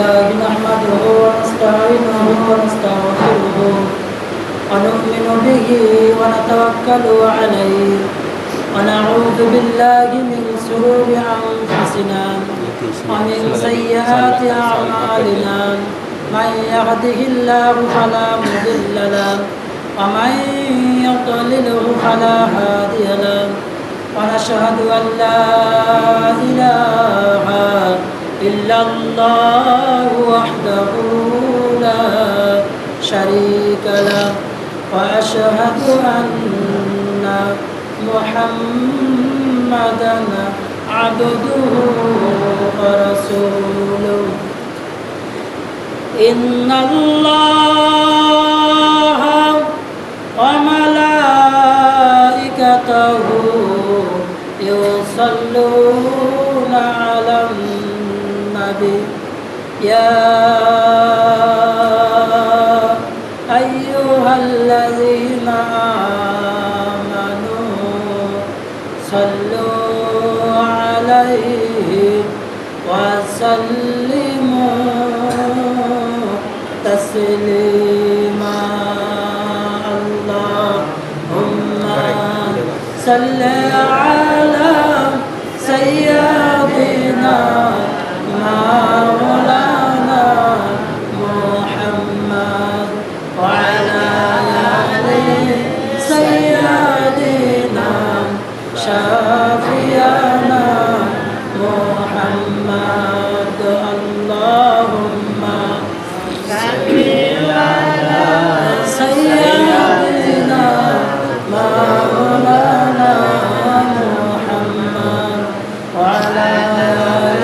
لله نحمده ونستعينه ونستغفره ونؤمن به ونتوكل عليه ونعوذ بالله من شرور أنفسنا ومن سيئات أعمالنا من يهده الله فلا مضل له ومن يضلله فلا هادي له ونشهد أن لا إله إلا الله وحده لا شريك له وأشهد أن محمدا عبده ورسوله إن الله وملائكته يصلون على النبي يا أيها الذين آمنوا صلوا عليه وسلموا تسليما اللهم صل على سيدنا مولانا محمد وعلى آل سيدنا شافينا محمد اللهم صل على سيدنا مولانا محمد وعلى آل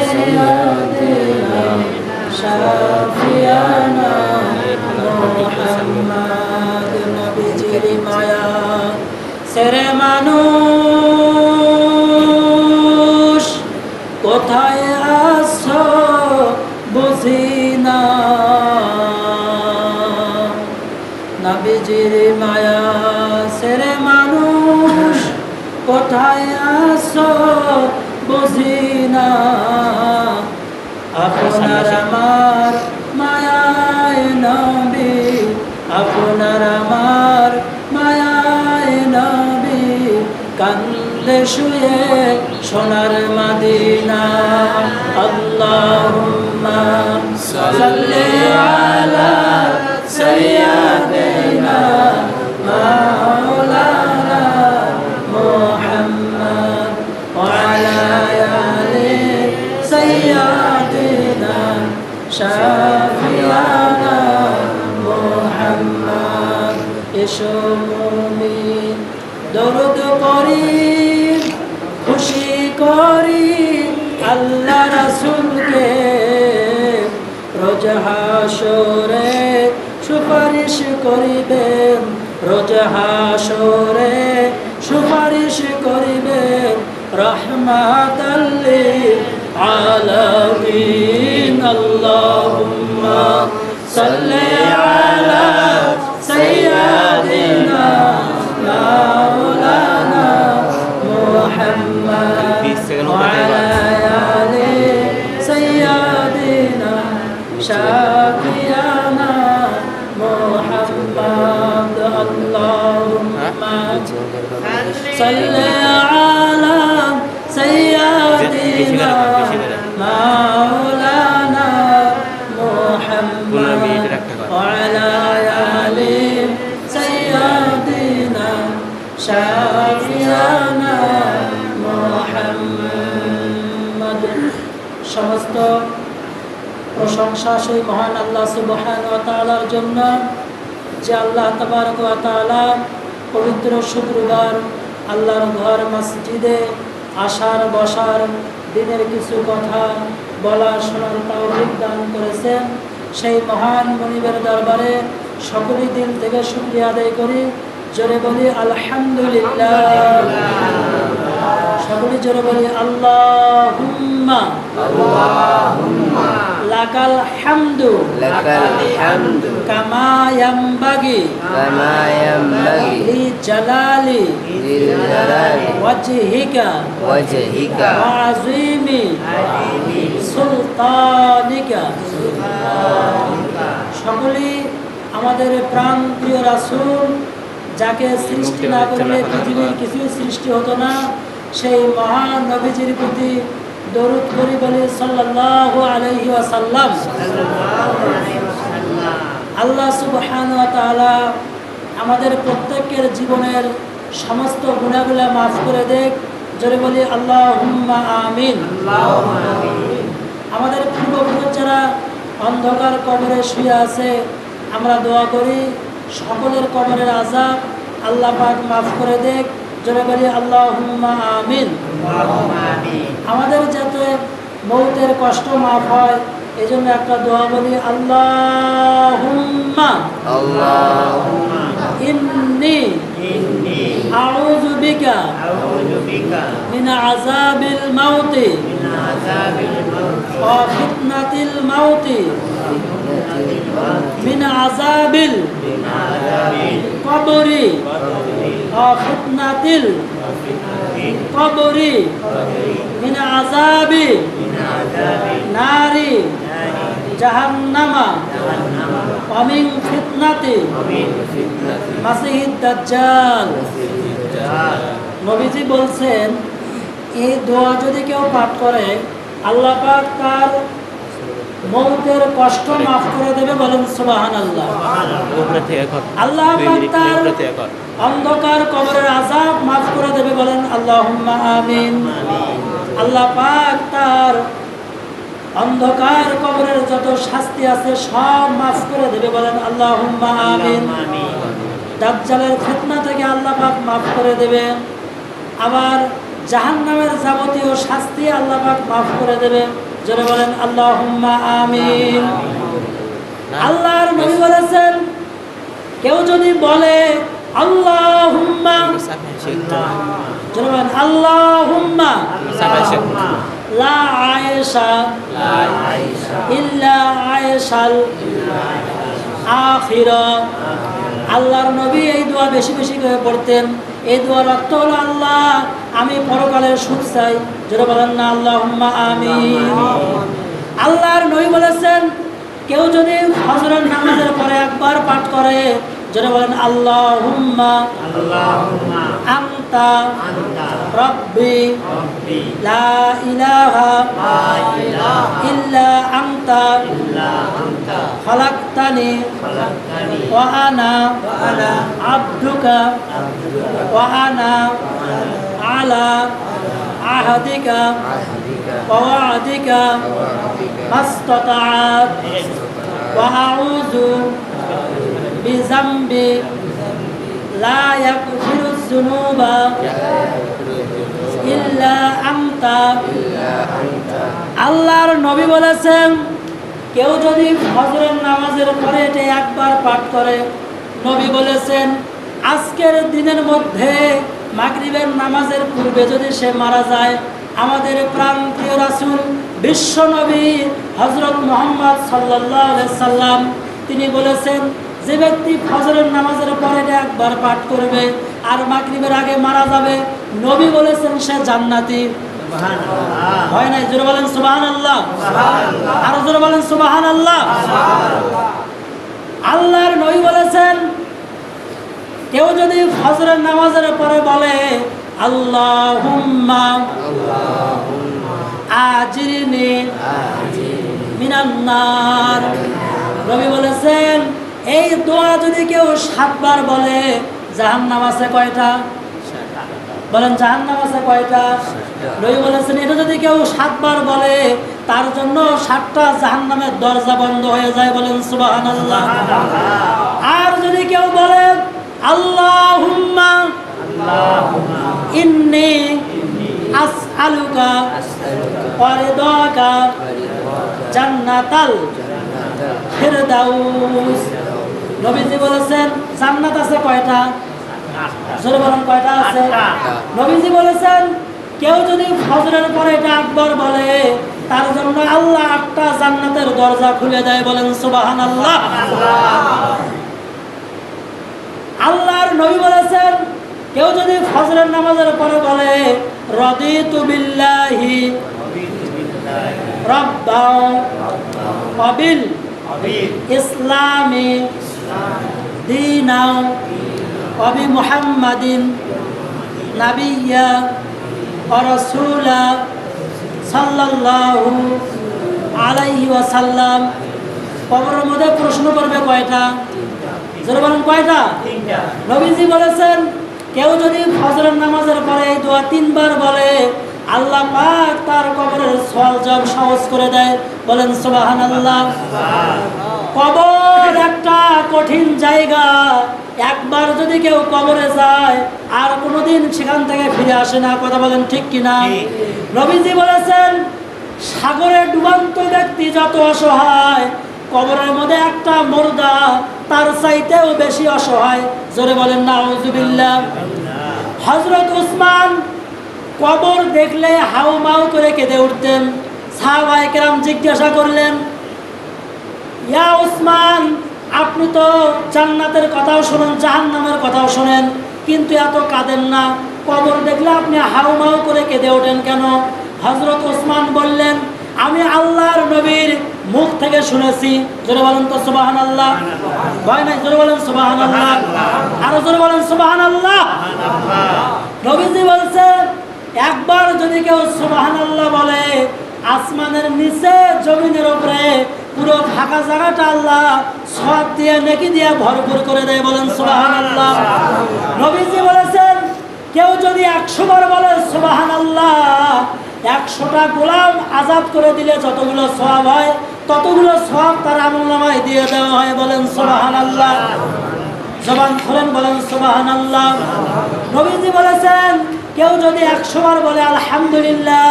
سيدنا شافينا محمد নবীজির মায়া সেরে মানুষ কোথায় আছো বুঝি না নবীজির মায়া সেরে মানুষ কোথায় আছো বুঝি না আপনার আমার মায়ায় নবী আপনার আমার মায়ায় নবী কান্দে শুয়ে সোনার মদিনা আল্লাহুম্মা সাল্লি আলা সাইয়্যিদিনা মাওলানা মুহাম্মদ ওয়া আলা আলি সাইয়্যিদিনা শাফিয়ানা মুহাম্মদ এসো মুমিন দরুদ করি খুশি করি আল্লাহ রাসূলকে রোজ হাসরে সুপারিশ করিবেন রোজ হাসরে সুপারিশ করিবেন রাহমাতাল লিল আলামিন আল্লাহুম্মা সাল্লি আলা সাইয়্যিদিনা مولانا محمد وعلى آل سيدنا شافينا محمد اللهم صل على سيدنا مولانا محمد وعلى آل سيدنا শাফিয়ানা মুহাম্মদ সমস্ত প্রশংসা সেই মহান আল্লাহ সুবহানাহু ওয়া তাআলার জন্য যে আল্লাহ তাবারক ওয়া তাআলা পবিত্র শুক্রবার আল্লাহর ঘর মসজিদে আসার বসার দিনের কিছু কথা বলা শোনার তৌফিক দান করেছেন সেই মহান মুনিবের দরবারে সকলেই দিল থেকে শুকরিয়া আদায় করি জোরে বলি আলহামদুলিল্লাহ সকলে জোরে বলি আল্লাহুম্মা লাকাল হামদু কামা ইয়ামবাগি লি জালালি ওয়াজহিকা ওয়া আযীমি সুলতান সুবহানিকা। সকলেই আমাদের প্রাণ প্রিয় রাসূল, যাকে সৃষ্টি না করলে পৃথিবীর কিছুই সৃষ্টি হতো না, সেই মহান নবীজির প্রতি দরুদ করি বলি সাল্লাল্লাহু আলাইহি ওয়াসাল্লাম। আল্লাহ সুবহানাহু ওয়া তাআলা আমাদের প্রত্যেকের জীবনের সমস্ত গুনাহগুলো মাফ করে দেখ, জোরে বলি আল্লাহুম্মা আমিন। আমাদের পূর্বপুরুষ যারা অন্ধকার কবরে শুয়ে আছে, আমরা দোয়া করি সকলের কবরের আযাব আল্লাহ পাক মাফ করে দেখ, জোরে বলি আল্লাহুম্মা আমিন। আমাদের যাতে মৌতের কষ্ট মাফ হয় এজন্য একটা দোয়া বলি আল্লাহুম্মা ইন্নী আউযু বিকা মিন আযাবিল মাউতি ওয়া ফিতনাতিল মাউতি মিন আযাবিল কবরি ওয়া ফিতনাতিল কবরি মিন আযাবি নারি জাহান্নামা ওয়া মিন ফিতনাতি মাসিহিদ দাজ্জাল। নবীজি বলছেন এই দোয়া যদি কেউ পাঠ করে আল্লাহ পাক তার মৌতের কষ্ট মাফ করে দেবে, বলেন সুবহানাল্লাহ। আল্লাহ পাক তার অন্ধকার কবরের আযাব মাফ করে দেবে, বলেন আল্লাহুম্মা আমিন। আল্লাহ পাক তার অন্ধকার কবরের যত শাস্তি আছে সব মাফ করে দেবে, বলেন আল্লাহুম্মা আমিন। দাজ্জালের ফিতনা থেকে আল্লাহ পাক মাফ করে দেবে, আবার জাহান্নামের যাবতীয় শাস্তি আল্লাহ পাক মাফ করে দেবে, জোরে বলেন আল্লাহুম্মা আমিন। আল্লাহর নবী বলেছেন কেউ যদি বলে আল্লাহুম্মা, জোরে বলেন আল্লাহুম্মা লা আয়েশা ইল্লা আয়েশাল আখিরা। আল্লাহর নবী এই দোয়া বেশি বেশি করে পড়তেন। এই দোয়ার অর্থ হলো আল্লাহ আমি পরকালের সুখ চাই, জোরে বলেন না আল্লাহুম্মা আমিন। আল্লাহর নবী বলেছেন কেউ যদি ফজরের নামাজের পরে একবার পাঠ করে, জোরে বলেন আল্লাহুম্মা আনতা রাব্বি লা ইলাহা ইল্লা আনতা খালাকতানি ওয়া আনা আবদুকা ওয়া আনা আলা আহাদিকা ওয়া ওয়া'দিকা মাসতাতা'ত ওয়া আউযু বিযামবি লা ইয়াগফিরুয যুনুবা ইল্লা আনতা। আল্লাহর নবী বলেছেন কেউ যদি ফজরের নামাজের পরে এটা একবার পাঠ করে, নবী বলেছেন আজকের দিনের মধ্যে মাগরিবের নামাজের পূর্বে যদি সে মারা যায়, আমাদের প্রাণপ্রিয় রাসূল বিশ্ব নবী হযরত মুহাম্মদ সাল্লাল্লাহু আলাইহি সাল্লাম তিনি বলেছেন যে ব্যক্তি ফজরের নামাজের পরে একবার পাঠ করবে আর মাগরিবের আগে মারা যাবে, নবী বলেছেন সে জান্নাতি। সুবহানাল্লাহ। হয় না? জোরে বলেন সুবহানাল্লাহ। সুবহানাল্লাহ। আর জোরে বলেন সুবহানাল্লাহ। সুবহানাল্লাহ। আল্লাহর নবী বলেছেন কেউ যদি ফজরের নামাজের পরে বলে আল্লাহুম্মা আজিরনি মিনান নার, নবী বলেছেন এই দোয়া যদি কেউ 7 বার বলে, জাহান্নাম আছে কয়টা? বলেন জাহান্নাম আছে কয়টা? নবী বলেছেন এটা যদি কেউ 7 বার বলে তার জন্য 7টা জাহান্নামের দরজা বন্ধ হয়ে যায়, বলেন সুবহানাল্লাহ। আর যদি কেউ বলে আল্লাহুম্মা ইন্নী আসআলুকা ওয়া রিদাকা জান্নাতাল ফিরদাউস, নবীজি বলেছেন জান্নাত আছে কয়টা? জোরে বলেন কয়টা আছে? নবীজি বলেছেন কেউ যদি ফজরের পরে এটা একবার বলে তার জন্য আল্লাহ 8টা জান্নাতের দরজা খুলে দেয়, বলেন সুবহানাল্লাহ। আল্লাহর নবী বলেছেন কেউ যদি ফজরের নামাজের পরে বলে রাদিতু বিল্লাহি রাব্বাও ওয়া বিল ইসলামি দীনাও ওয়া বি মুহাম্মাদিন নাবিয়্যা ওয়া রাসূলা সাল্লাল্লাহু আলাইহি ওয়াসাল্লাম। কবরের মধ্যে প্রশ্ন করবে কয়টা? জোরে বলেন কয়টা? নবীজি বলেছেন কেউ যদি ফজরের নামাজের পরে এই দোয়া 3 বার বলে আল্লাহ পাক তার কবরের সওয়াল জবাব সহজ করে দেয়। বলেন সুবহানাল্লাহ। কবর একটা কঠিন জায়গা, একবার যদি কেউ কবরে যায় আর কোনোদিন সেখান থেকে ফিরে আসে না। কথা বলেন ঠিক কিনা? নবীজি বলেছেন সাগরে ডুবান্ত ব্যক্তি যত অসহায়, কবরের মধ্যে একটা মুর্দা তার চাইতেও বেশি অসহায়। জোরে বলেন নাউজুবিল্লাহ। হযরত উসমান কবর দেখলে হাউমাউ করে কেঁদে উঠতেন। সাহাবায়ে কেরাম জিজ্ঞাসা করলেন, ইয়া উসমান, আপনি তো জান্নাতের কথাও শোনেন, জাহান্নামের কথাও শোনেন, কিন্তু এত কাঁদেন না, কবর দেখলে আপনি হাউমাউ করে কেঁদে ওঠেন কেন? হযরত উসমান বললেন, আমি আল্লাহর নবীর মুখ থেকে শুনেছি। জোরে বলেন তো সুবহানাল্লাহ। ভয় নাই, জোরে বলেন সুবহানাল্লাহ। আরো জোরে বলেন সুবহানাল্লাহ। নবীজি বলছেন একবার যদি কেউ সুবহানাল্লাহ বলে আসমানের নিচে জমিনের উপরে পুরো ফাঁকা জায়গাটা আল্লাহ সওয়াব দিয়ে নেকি দিয়ে ভরপুর করে দেয়। বলেন সুবহানাল্লাহ। নবীজি বলেছেন কেউ যদি 100 বার বলে সুবহানাল্লাহ, 100টা গোলাম আযাদ করে দিলে যতগুলো সওয়াব হয় ততগুলো সওয়াব তার আমলনামায় দিয়ে দেওয়া হয়। বলেন সুবহানাল্লাহ। জবান খুলেন বলেন সুবহানাল্লাহ। নবীজি বলেছেন কেউ যদি 100 বার বলে আলহামদুলিল্লাহ,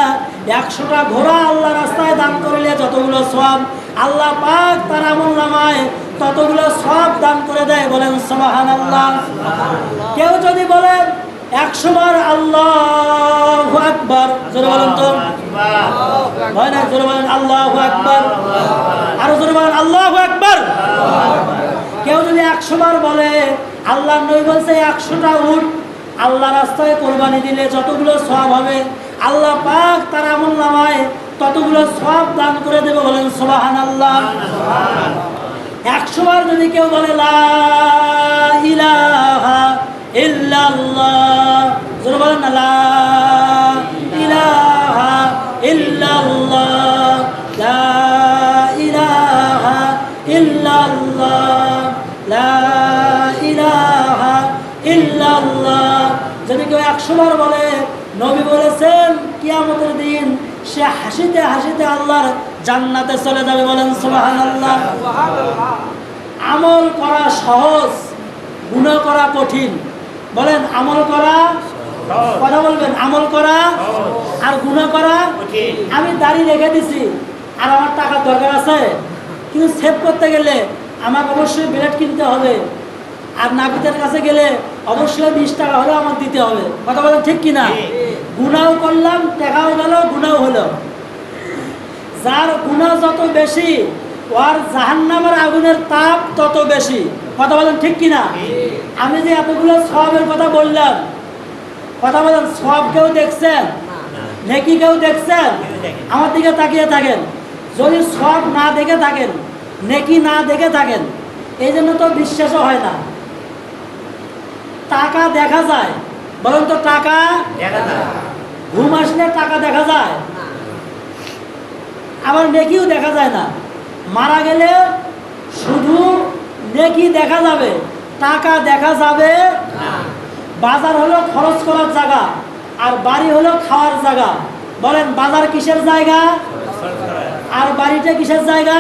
100টা ঘোড়া আল্লাহ রাস্তায় দান করলে যতগুলো সওয়াব আল্লাহ পাক তার আমলনামায় ততগুলো সওয়াব দান করে দেয়। বলেন সুবহানাল্লাহ। কেউ যদি বলে 100 বার আল্লাহু আকবার, জোরে বলেন তো ভয় নাই, জোরে বলেন আল্লাহু আকবার। আরো জোরে বলেন আল্লাহু আকবার। কেউ যদি 100 বার বলে আল্লাহর নবী বলছে 100টা উট আল্লাহ রাস্তায় কোরবানি দিলে যতগুলো সওয়াব হবে আল্লাহ পাক তার আমলনামায় ততগুলো সওয়াব দান করে দেবে। বলেন সুবহানাল্লাহ। 100 বার যদি কেউ বলে লা ইলাহা ইল্লাল্লাহ, জোরে বলেন না লা ইলাহা ইল্লাল্লাহ, লা ইলাহা ইল্লাল্লাহ, লা ইলাহা ইল্লাল্লাহ। যদি কেউ 100 বার বলে নবী বলেছেন কিয়ামতের দিন সে হাসিতে হাসিতে আল্লাহর জান্নাতে চলে যাবে। বলেন সুবহানাল্লাহ। আমল করা সহজ, গুনাহ করা কঠিন। বলেন আমল করা, কথা বলবেন, আমল করা আর গুনাহ করা। আমি দাড়ি রেখে দিছি আর আমার টাকার দরকার আছে, কিন্তু সেভ করতে গেলে আমাকে অবশ্যই ব্লেড কিনতে হবে, আর নাপিতের কাছে গেলে অবশ্যই 20 টাকা হলে আমার দিতে হবে। কথা বলেন ঠিক কিনা? গুনাহ করলাম, টাকাও গেল, গুনাহ হলো। যার গুনাহ যত বেশি ওর জাহান্নামের আগুনের তাপ তত বেশি। কথা বলেন ঠিক কিনা? আমি যে এতগুলো সওয়াবের কথা বললাম, কথা বলেন সওয়াব কেউ দেখছেন? নেকি কেউ দেখছেন? আমার দিকে তাকিয়ে থাকেন। যদি সওয়াব না দেখে থাকেন, নেকি না দেখে থাকেন, এই জন্য তো বিশ্বাসও হয় না। টাকা দেখা যায়, বলেন তো টাকা দেখা যায়? ঘুম আসলে টাকা দেখা যায়, আবার নেকিও দেখা যায় না। মারা গেলে শুধু নেকি দেখা যাবে, টাকা দেখা যাবে না। বাজার হলো খরচ করার জায়গা আর বাড়ি হলো খাওয়ার জায়গা। বলেন বাজার কিসের জায়গা আর বাড়িটা কিসের জায়গা?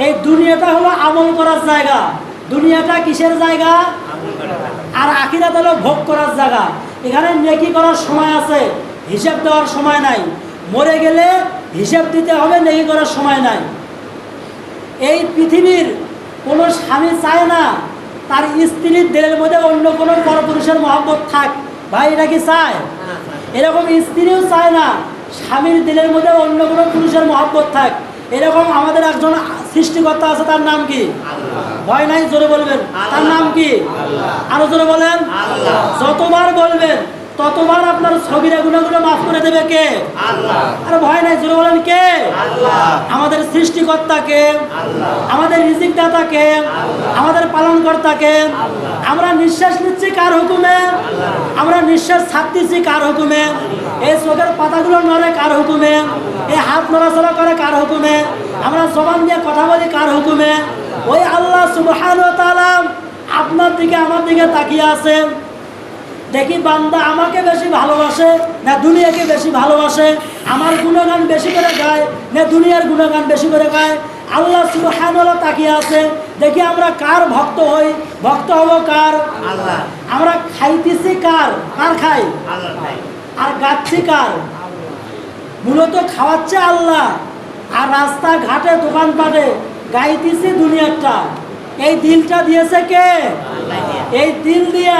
এই দুনিয়াটা হলো আমল করার জায়গা। দুনিয়াটা কিসের জায়গা? আর আখিরাত হলো ভোগ করার জায়গা। এখানে নেকি করার সময় আছে, হিসাব দেওয়ার সময় নাই। মরে গেলে হিসাব দিতে হবে, নেকি করার সময় নাই। এই পৃথিবীর কোনো স্বামী চায় না তার স্ত্রীর দিলের মধ্যে অন্য কোনো পরপুরুষের মহব্বত থাক। ভাই এটা কি চায়? এরকম স্ত্রীও চায় না স্বামীর দিলের মধ্যে অন্য কোনো পুরুষের মহব্বত থাক। এরকম আমাদের একজন সৃষ্টিকর্তা আছে, তার নাম কি? ভয় নাই, জোরে বলবেন তার নাম কি? আরো জোরে বলেন। যতবার বলবেন ততবার আপনার সগীরা গুনাহগুলো মাফ করে দেবে কে? আল্লাহ। আর ভয় নাই, জোরে বলেন কে? আল্লাহ। আমাদের সৃষ্টিকর্তা কে? আল্লাহ। আমাদের রিজিক দাতা কে? আল্লাহ। আমাদের পালনকর্তা কে? আল্লাহ। আমরা নিঃশ্বাস নিচ্ছি কার হুকুমে? আল্লাহ। আমরা নিঃশ্বাস ছাড়তেছি কার হুকুমে? এই চোখের পাতাগুলো নড়ে কার হুকুমে? এই হাত নড়াচড়া করে কার হুকুমে? আমরা জবান দিয়ে কথা বলি কার হুকুমে? ওই আল্লাহ সুবহানাহু ওয়া তাআলা আপনার দিকে আমার দিকে তাকিয়ে আছে। দেখি বান্দা আমাকে বেশি ভালোবাসে না দুনিয়াকে বেশি ভালোবাসে, আমার গুণগান বেশি করে গায় না দুনিয়ার গুণগান বেশি করে গায়। আল্লাহ সুবহানাহু ওয়া তাআলা তাকিয়ে আছে, দেখি আমরা কার ভক্ত হই। ভক্ত হব কার? আল্লাহ। আমরা খাইতেছি কার? কার খাই? আল্লাহ খাই। আর গাচ্ছি কার? মূলত খাওয়াচ্ছে আল্লাহ, আর রাস্তা ঘাটে দোকানপাটে গাইতেছি দুনিয়াটা। এই দিলটা দিয়েছে কে? এই দিল দিয়া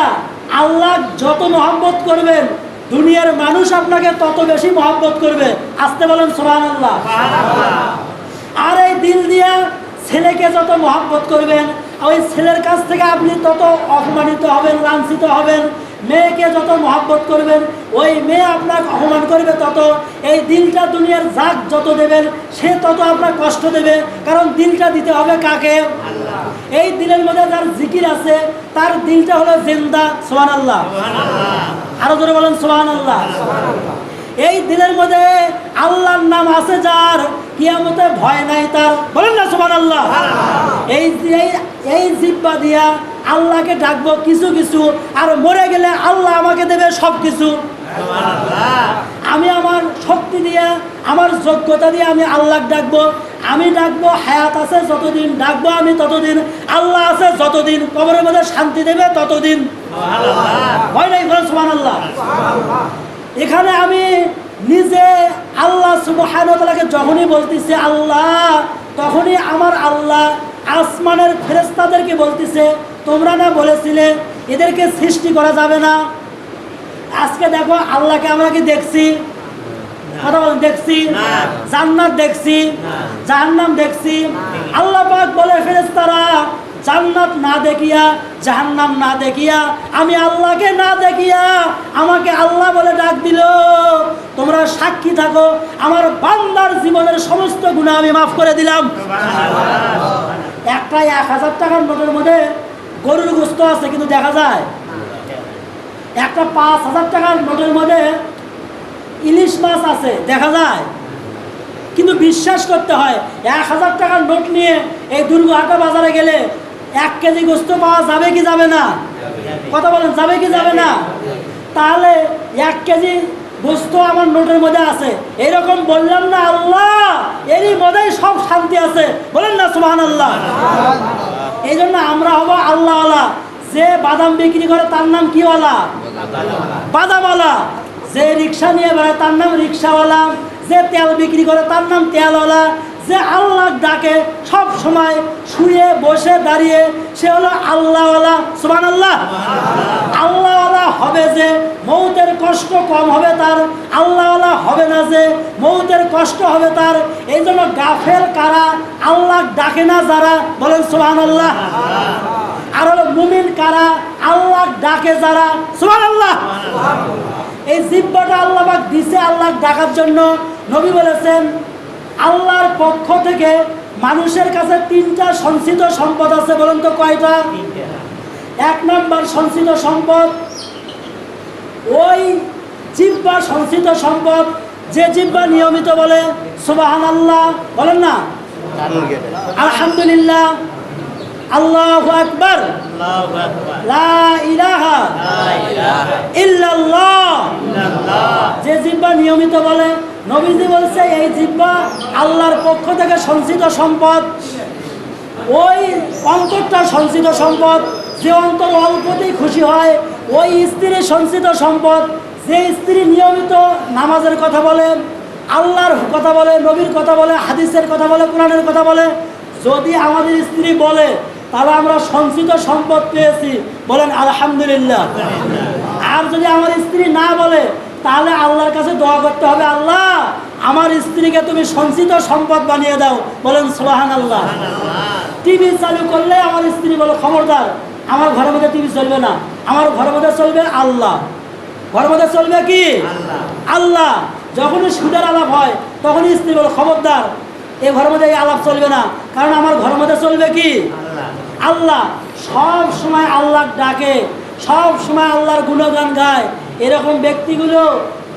আল্লাহ যত মহব্বত করবেন দুনিয়ার মানুষ আপনাকে তত বেশি মহব্বত করবে। আসতে বলেন সুবহানাল্লাহ। আর এই দিল দিয়া ছেলেকে যত মহব্বত করবেন ওই ছেলের কাছ থেকে আপনি তত অপমানিত হবেন, লাঞ্ছিত হবেন। মেয়েকে যত মহব্বত করবেন ওই মেয়ে আপনাকে অপমান করবে তত। এই দিলটা দুনিয়ার জাগ যত দেবেন সে তত আপনার কষ্ট দেবে, কারণ দিলটা দিতে হবে কাকে? আল্লাহ। এই দিলের মধ্যে যার জিকির আছে তার দিলটা হলো জিন্দা। সুবহানাল্লাহ। আরো জোরে বলেন সুবহানাল্লাহ। এই দিলের মধ্যে আল্লাহর নাম আছে যার, কিয়ামতে ভয় নাই তার। বলেন না সুবহানাল্লাহ। এই জিহ্বা দিয়া আল্লাহকে ডাকবো কিছু কিছু, আর মরে গেলে আল্লাহ আমাকে দেবে সব কিছু। আমি আমার শক্তি দিয়ে আমার যোগ্যতা দিয়ে আমি আল্লাহ ডাকবো। আমি ডাকবো হায়াত আছে যতদিন, ডাকবো আমি ততদিন। আল্লাহ আছে যতদিন, কবরের মধ্যে শান্তি দেবে ততদিন। ভয় নাই, বলেন সুবহানাল্লাহ। এখানে আমি নিজে আল্লাহ সুবহানাহু ওয়া তাআলাকে যখনই বলতেছি আল্লাহ, তখনই আমার আল্লাহ আসমানের ফেরেশতাদেরকে বলতেছে তোমরা না বলেছিলে এদেরকে সৃষ্টি করা যাবে না? আজকে দেখো আল্লাহকে আমরা কি দেখছি? কথা বলেন, দেখছি? জান্নাত দেখছি, জাহান্নাম দেখছি। আল্লাহ পাক বলে ফেরেশতারা জান্নাত না দেখিয়া, জাহান্নাম না দেখিয়া, আমি আল্লাহকে না দেখিয়া আমাকে আল্লাহ বলে ডাক দিল। তোমরা সাক্ষী থাকো আমার বান্দার জীবনের সমস্ত গুনাহ আমি মাফ করে দিলাম। একটা 1000 টাকার নোটের মধ্যে গরুর গোশত আছে কিন্তু দেখা যায়। একটা 5000 টাকার নোটের মধ্যে ইলিশ মাছ আছে দেখা যায়। কিন্তু বিশ্বাস করতে হয় 1000 টাকার নোট নিয়ে এই দুর্গাহাটা বাজারে গেলে 1 কেজি গোশত পাওয়া যাবে কি যাবে না? কথা বলেন, যাবে কি যাবে না? তাহলে 1 কেজি গোশত আমার নোটের মধ্যে আছে, এরকম বললাম না আল্লাহ এরই মধ্যেই সব শান্তি আছে। বলেন না সুবহানাল্লাহ। এই জন্য আমরা হব আল্লাহওয়ালা। যে বাদাম বিক্রি করে তার নাম কিওয়ালা? বাদামওয়ালা। যে রিক্সা নিয়ে বেড়ায় তার নাম রিক্সাওয়ালা। যে তেল বিক্রি করে তার নাম তেলওয়ালা। যে আল্লাহ ডাকে সব সময় শুয়ে বসে দাঁড়িয়ে সে হলো আল্লাহওয়ালা। সুবহানাল্লাহ। আল্লাহওয়ালা হবে যে মৌতের কষ্ট কম হবে তার, আল্লাহওয়ালা হবে না যে মৌতের কষ্ট হবে তার। এই জন্য গাফেল কারা? আল্লাহ ডাকে না যারা। বলেন সুবহানাল্লাহ। আর হলো মুমিন কারা? আল্লাহ ডাকে যারা। সুবহানাল্লাহ। এই জিহ্বাটা আল্লাহ পাক দিছে আল্লাহ ডাকার জন্য। নবী বলেছেন আল্লাহর পক্ষ থেকে মানুষের কাছে 3টা সঞ্চিত সম্পদ আছে। বলেন তো কয়টা? 1 নম্বর সঞ্চিত সম্পদ ওই জিহ্বা সঞ্চিত সম্পদ, যে জিহ্বা নিয়মিত বলে সুবহানাল্লাহ, বলেন না আলহামদুলিল্লাহ, আল্লাহু আকবার, লা ইলাহা ইল্লাল্লাহ, যে জিহ্বা নিয়মিত বলে। নবীজি বলছে এই জিহ্বা আল্লাহর পক্ষ থেকে সঞ্চিত সম্পদ। ওই অন্তরটা সঞ্চিত সম্পদ, যে অন্তর অল্পতেই খুশি হয়। ওই স্ত্রীর সঞ্চিত সম্পদ, যে স্ত্রী নিয়মিত নামাজের কথা বলে, আল্লাহর কথা বলে, নবীর কথা বলে, হাদিসের কথা বলে, কোরআনের কথা বলে। যদি আমাদের স্ত্রী বলে তাহলে আমরা সঞ্চিত সম্পদ পেয়েছি। বলেন আলহামদুলিল্লাহ। আর যদি আমার স্ত্রী না বলে তাহলে আল্লাহর কাছে দোয়া করতে হবে, আল্লাহ আমার স্ত্রীকে তুমি সঞ্চিত সম্পদ বানিয়ে দাও। বলেন সুবহানাল্লাহ। টিভি চালু করলে আমার স্ত্রী বলে খবরদার আমার ঘরের মধ্যে টিভি চলবে না, আমার ঘরের মধ্যে চলবে আল্লাহ। ঘরের মধ্যে চলবে কি আল্লাহ। যখনই সুদের আলাপ হয় তখনই স্ত্রী বলে খবরদার, এই ঘরের মধ্যে এই আলাপ চলবে না, কারণ আমার ঘরের মধ্যে চলবে কি আল্লাহ। সব সময় আল্লাহ ডাকে, সব সময় আল্লাহর গুণগান গায়। এরকম ব্যক্তিগুলো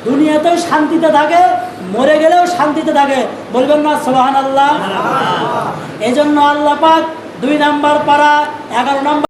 দুনিয়াতেও শান্তিতে থাকে, মরে গেলেও শান্তিতে থাকে। বলবেন না সুবহানাল্লাহ? এই জন্য আল্লাহ পাক 2 নাম্বার পারা 11 নম্বর